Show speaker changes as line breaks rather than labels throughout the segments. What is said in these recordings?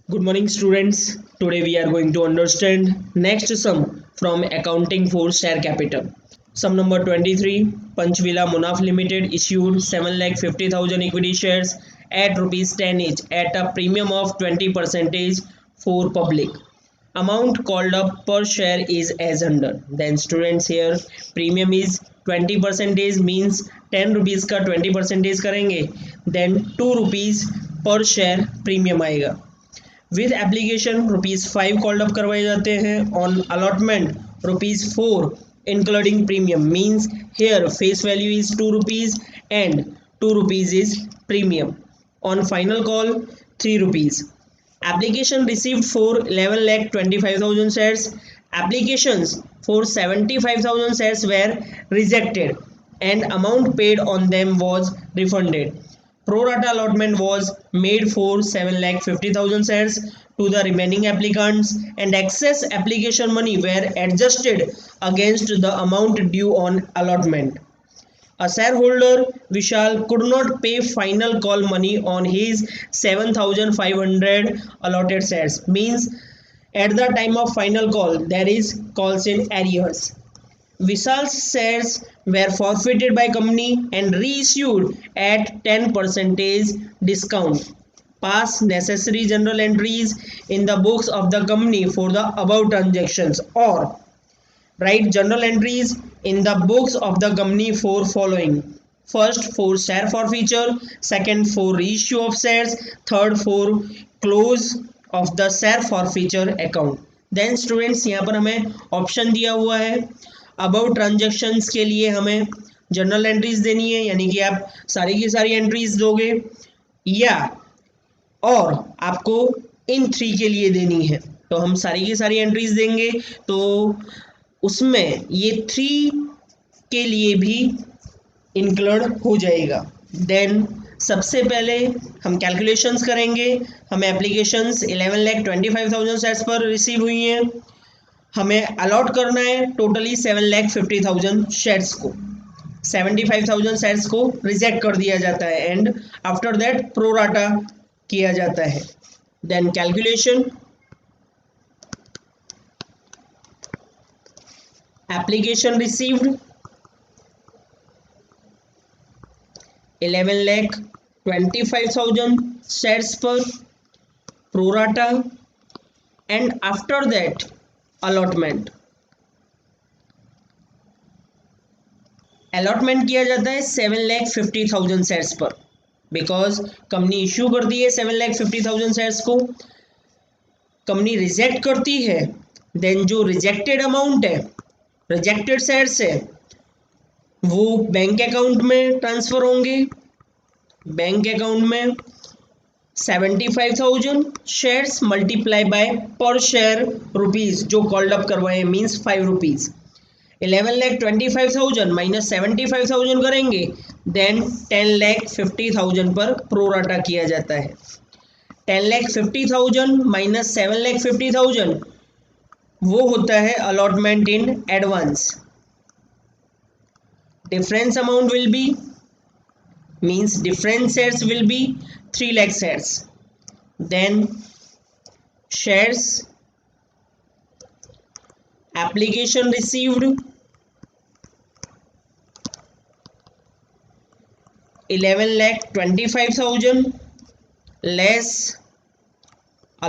Good morning, students. Today we are going to understand next sum from accounting for share capital. Sum number 23. Panchvila Munaf Limited issued 7,50,000 equity shares at rupees 10 each at a premium of 20% for public. Amount called up per share is as under. Then students here premium is 20% means 10 rupees का 20% करेंगे. Then 2 rupees per share premium आएगा. With application ₹5 called up करवाए जाते हैं. On allotment ₹4 including premium means here face value is ₹2 and ₹2 is premium. On final call ₹3. Application received for 11,25,000 shares. Applications for 75,000 shares were rejected and amount paid on them was refunded. Pro rata allotment was made for 7,50,000 shares to the remaining applicants and excess application money were adjusted against the amount due on allotment. A shareholder Vishal could not pay final call money on his 7,500 allotted shares. Means at the time of final call there is calls in arrears. Vishal's shares were forfeited by company and reissued at 10% discount. Pass necessary journal entries in the books of the company for the above transactions, or write journal entries in the books of the company for following: first, for share forfeiture; second, for reissue of shares; third, for close of the share forfeiture account. Then students यहाँ पर हमें option दिया हुआ है. About transactions के लिए हमें journal entries देनी है, यानी कि आप सारी की सारी एंट्रीज दोगे, या और आपको इन 3 के लिए देनी है. तो हम सारी की सारी एंट्रीज देंगे तो उसमें ये 3 के लिए भी इंक्लूड हो जाएगा. देन सबसे पहले हम कैलकुलेशंस करेंगे. हमें एप्लीकेशंस 11,25,000 शेयर्स पर रिसीव हुई हैं. हमें अलॉट करना है टोटली 7,50,000 शेयर्स को. 75,000 शेयर्स को रिजेक्ट कर दिया जाता है and after that pro rata किया जाता है. Then calculation. Application received 11,25,000 shares पर pro rata and after that allotment. Allotment किया जाता है 7,50,000 शेयर्स पर, बिकॉज कंपनी इश्यू करती है 7,50,000 शेयर्स को, कंपनी रिजेक्ट करती है. देन जो रिजेक्टेड अमाउंट है, रिजेक्टेड शेयर्स है, वो बैंक अकाउंट में ट्रांसफ़र होंगे. बैंक अकाउंट में 75,000 शेयर्स मल्टीप्लाई बाय पर शेयर रुपीज़ जो कॉल्ड अप करवाए मीन्स ₹5. 11,25,000 माइनस 75,000 करेंगे, देन 10,50,000 पर प्रो राटा किया जाता है. 10,50,000 माइनस 7,50,000 वो होता है allotment in advance. Difference amount will be means different shares will be 3 lakh shares. Then shares application received 11,25,000 less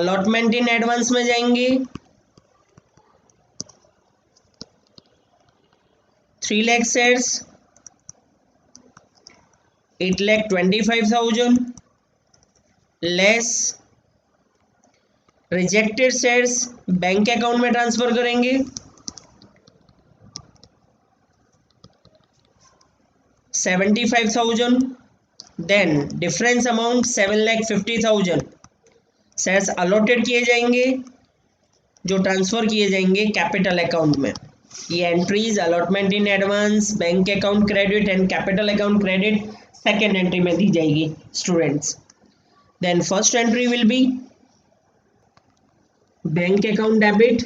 allotment in advance में जाएंगे 3 lakh shares 8,25,000 less rejected shares bank account में transfer करेंगे 75,000. Then difference amount 7,50,000 shares allotted किए जाएंगे जो transfer किए जाएंगे capital account में. ये entries allotment in advance, bank account credit and capital account credit second entry में दी जाएगी students. Then first entry will be bank account debit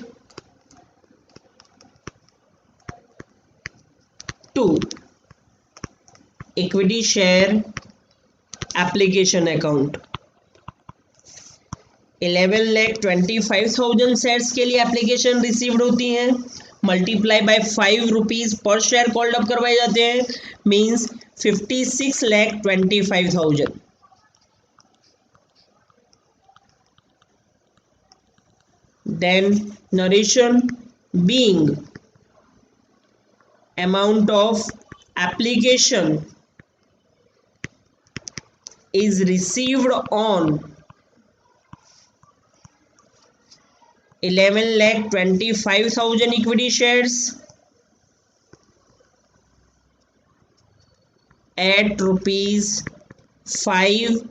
to equity share application account. 11,25,000 shares के लिए application received होती हैं, multiply by 5 rupees per share called up करवाए जाते हैं, means 56,25,000. Then narration being amount of application is received on 11,25,000 equity shares at rupees 5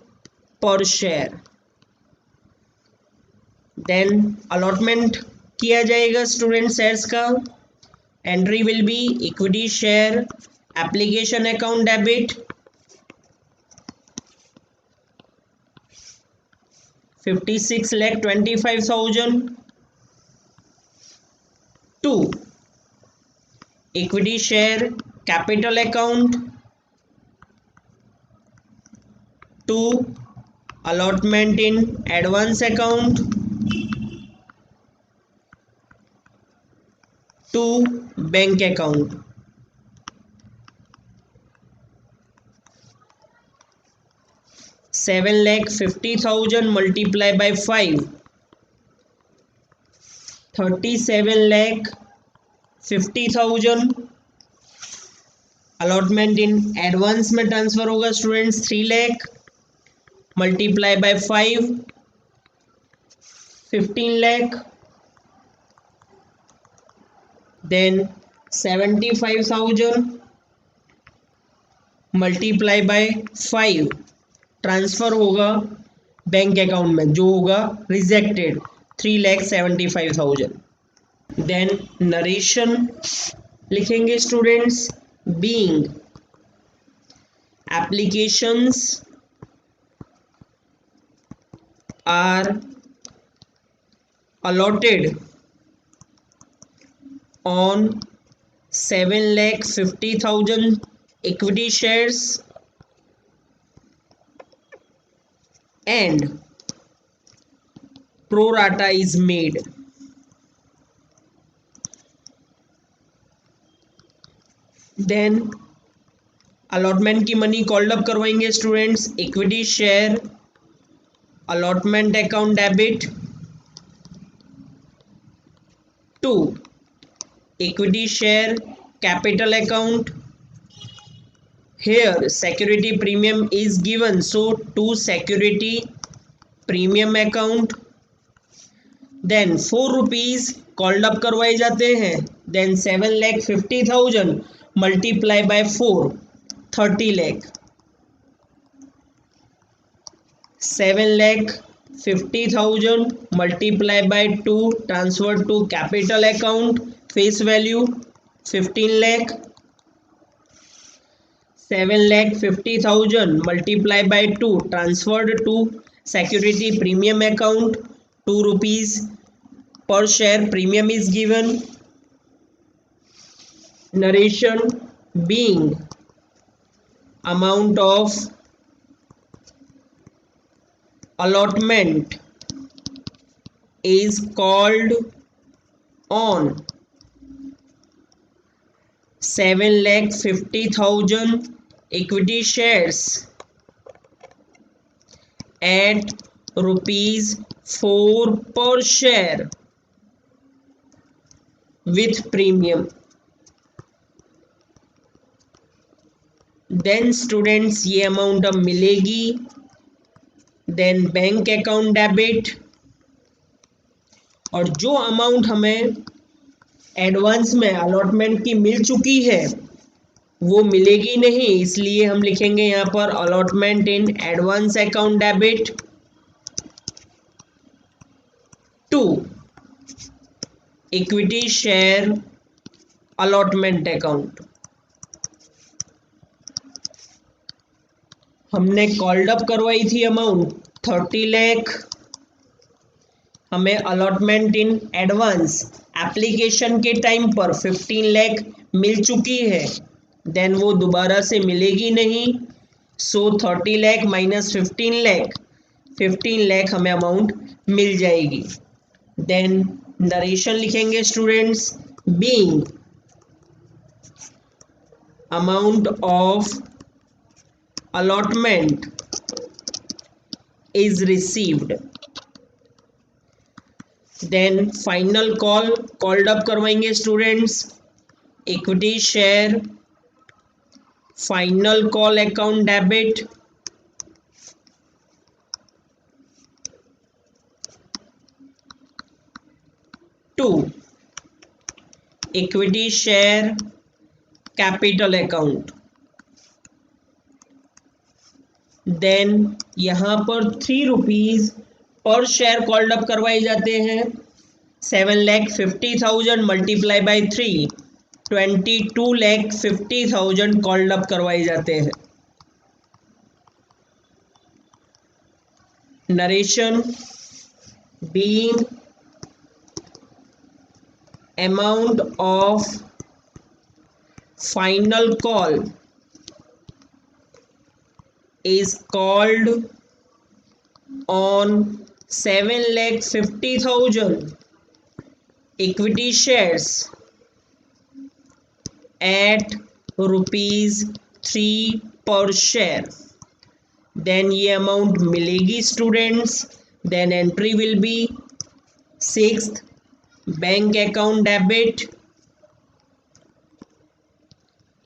per share. Then allotment किया जाएगा student shares का. Entry will B equity share application account debit 56,25,000 to equity share capital account to allotment in advance account to bank account. $7,50,000 multiply by 5, 37,50,000. Allotment in advance में transfer होगा students 3 lakh multiply by 5, 15 lakh. Then 75,000 multiply by 5 transfer होगा bank account में, जो होगा rejected 3,75,000. Then narration लिखेंगे students being applications are allotted on 7,50,000 equity shares and pro rata is made. Then allotment की money called up करवाएंगे students. Equity share allotment account debit to equity share capital account. Here security premium is given, so to security premium account. Then 4 rupees called up करवाए जाते हैं. Then 7,50,000 multiply by 4, 30 lakh. 7,50,000 multiply by 2 transfer to capital account, face value 15 lakh. 7,50,000 multiply by 2 transferred to security premium account, 2 rupees per share premium is given. Narration being amount of allotment is called on 7,50,000 equity shares at rupees 4 per share with premium. Then students ये amount अब मिलेगी. Then bank account debit, और जो amount हमें advance में allotment की मिल चुकी है वो मिलेगी नहीं, इसलिए हम लिखेंगे यहाँ पर allotment in advance account debit to equity share allotment account. हमने कॉल्ड अप करवाई थी अमाउंट 30 लाख, हमें अलॉटमेंट इन एडवांस एप्लीकेशन के टाइम पर 15 लाख मिल चुकी है. देन वो दोबारा से मिलेगी नहीं, सो 30 लाख माइनस 15 लाख 15 लाख हमें अमाउंट मिल जाएगी। देन नरेशन लिखेंगे students, being amount of allotment is received, then final called up करवाएंगे students, equity share final call account debit, to equity share capital account. Then यहाँ पर 3 rupees per share called up करवाए जाते हैं। 7,50,000 multiply by 3, 22,50,000 called up करवाए जाते हैं। Narration, being amount of final call is called on 7,50,000 equity shares at ₹3 per share। then ये amount मिलेगी students. then entry will be 6th bank account debit.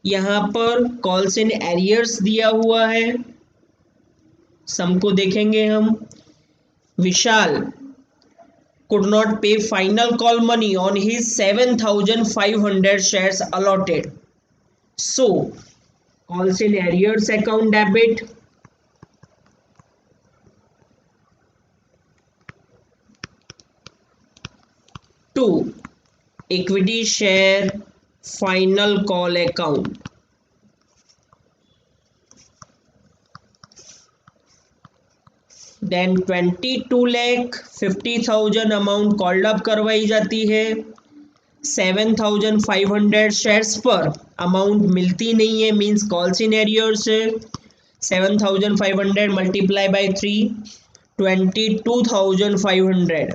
यहाँ पर कॉल्स इन एरियर्स दिया हुआ है, सम को देखेंगे हम। विशाल could not pay final call money on his 7,500 shares allotted, so calls in arrears account debit। To equity share final call account। Then 22,50,000 amount called up करवाई जाती है। 7,500 शेयर्स पर अमाउंट मिलती नहीं है, मींस कॉल्स इन एरियर्स है। 7,500 multiply by 3, 22,500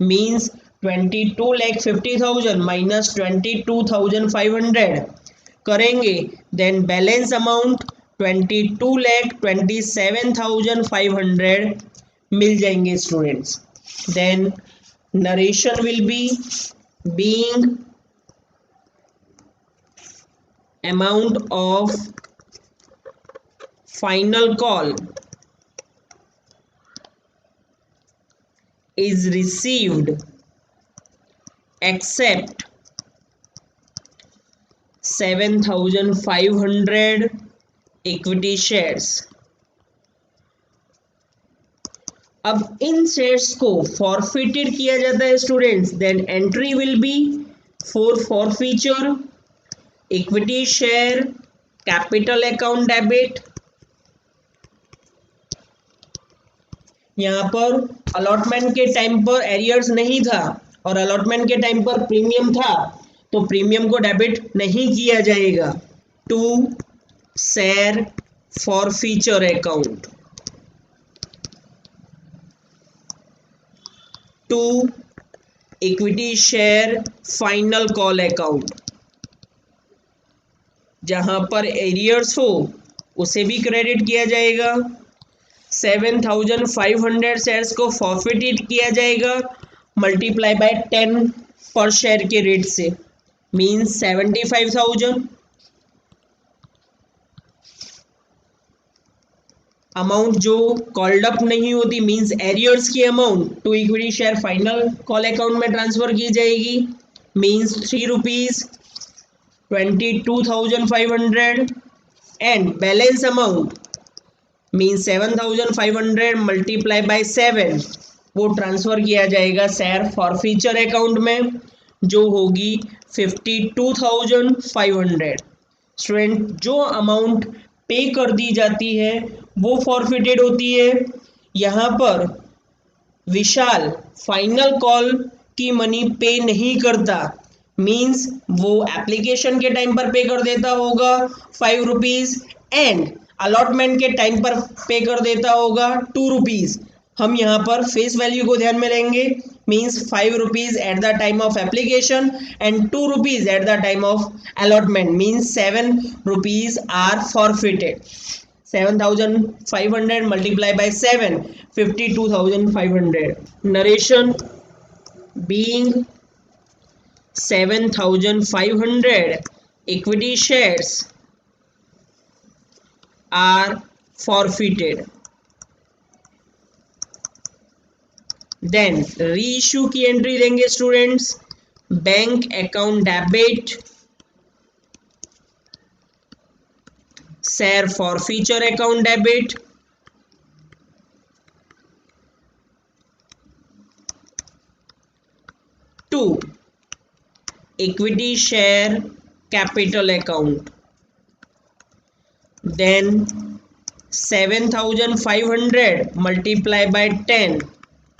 means 22,50,000 minus 22,500 करेंगे। Then balance amount 22,27,500 मिल जाएंगे students. Then narration will be being amount of final call is received except 7,500 equity shares। अब इन शेयर्स को फॉरफिटेड किया जाता है students. Then entry will be for forfeiture, equity share capital account debit. यहाँ पर allotment के टाइम पर arrears नहीं था और अलॉटमेंट के टाइम पर प्रीमियम था, तो प्रीमियम को डेबिट नहीं किया जाएगा। To share forfeiture account, to equity share final call account. जहां पर एरियर्स हो उसे भी क्रेडिट किया जाएगा। 7,500 शेयर्स को फॉरफिटेड किया जाएगा मल्टीप्लाई बाय 10 पर शेयर के रेट से, मींस 75,000। अमाउंट जो कॉल्ड अप नहीं होती मींस एरियर्स की amount to equity share final call account में ट्रांसफर की जाएगी, means 3 rupees 22,500 and balance amount means 7,500 multiply by 7 वो ट्रांसफर किया जाएगा शेयर फॉरफीचर अकाउंट में, जो होगी 52,500। स्टूडेंट जो अमाउंट पे कर दी जाती है वो फॉरफिटेड होती है। यहाँ पर विशाल फाइनल कॉल की मनी पे नहीं करता, मींस वो एप्लीकेशन के टाइम पर पे कर देता होगा 5 रुपीज एंड अलॉटमेंट के टाइम पर पे कर देता होगा 2 रुपीज। हम यहाँ पर फेस वैल्यू को ध्यान में लेंगे, means 5 rupees at the time of application and 2 rupees at the time of allotment, means 7 rupees are forfeited. 7,500 multiplied by 7, 52,500. Narration: being 7,500 equity shares are forfeited. Then reissue की एंट्री देंगे students, bank account debit, share forfeiture account debit, to equity share capital account. Then 7,500 multiply by 10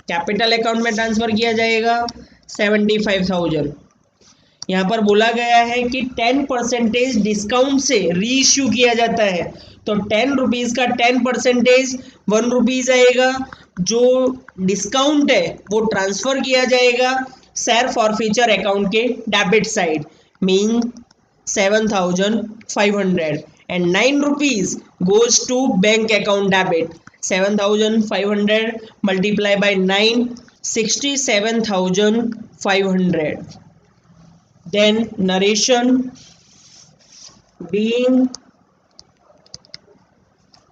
capital account में transfer किया जाएगा 75,000. यहाँ पर बोला गया है कि 10% डिस्काउंट से रीइश्यू किया जाता है, तो 10 रुपीज़ का 10% 1 रुपीज़ आएगा. जो डिस्काउंट है वो ट्रांसफर किया जाएगा शेयर फॉरफीचर अकाउंट के debit side, mean 7,500 and 9 rupees goes to bank account debit. 7,500 multiplied by 9, 67,500. Then narration: being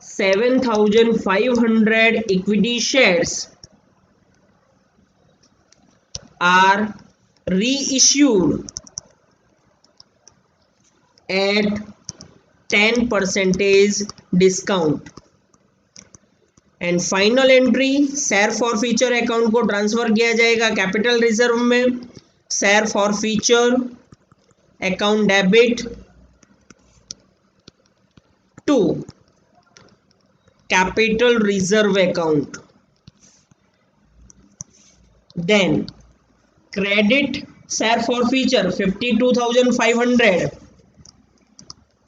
7,500 equity shares are reissued at 10% discount. And final entry, share forfeiture account को transfer किया जाएगा capital reserve में, share forfeiture account debit to capital reserve account. Then credit share forfeiture 52,500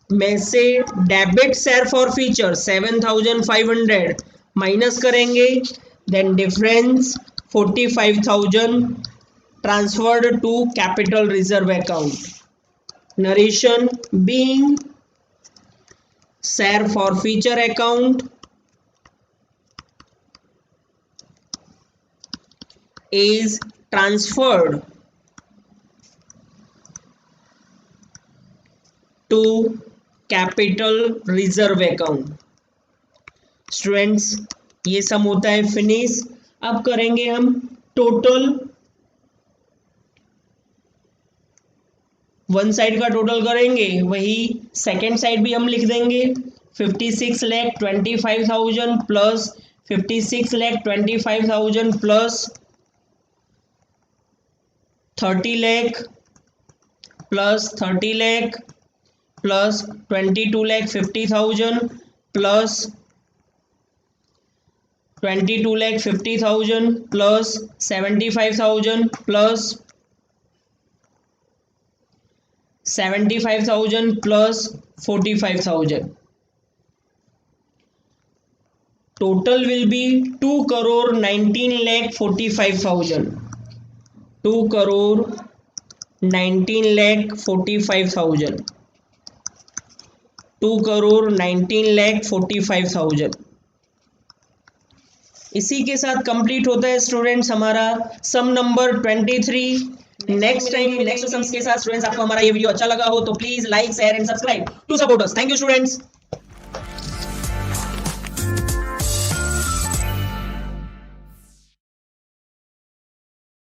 में से debit share forfeiture 7,500 minus करेंगे. Then difference 45,000 transferred to capital reserve account. Narration: being share forfeiture account is transferred to capital reserve account. Students ये sum होता है finish. अब करेंगे हम total, one side का टोटल करेंगे, वही सेकेंड साइड भी हम लिख देंगे. 56,25,000 plus 56,25,000 plus 30 lakh plus 30 lakh plus 22,50,000 plus 22,50,000 plus 75,000 plus 75,000 plus 45,000. Total will be 2,19,45,000. 2,19,45,000. 2,19,45,000. इसी के साथ कंप्लीट होता है स्टूडेंट्स हमारा sum number 23. Next time next sums के साथ स्टूडेंट्स, आपको हमारा ये वीडियो अच्छा लगा हो तो please like share and subscribe to support us. Thank you students.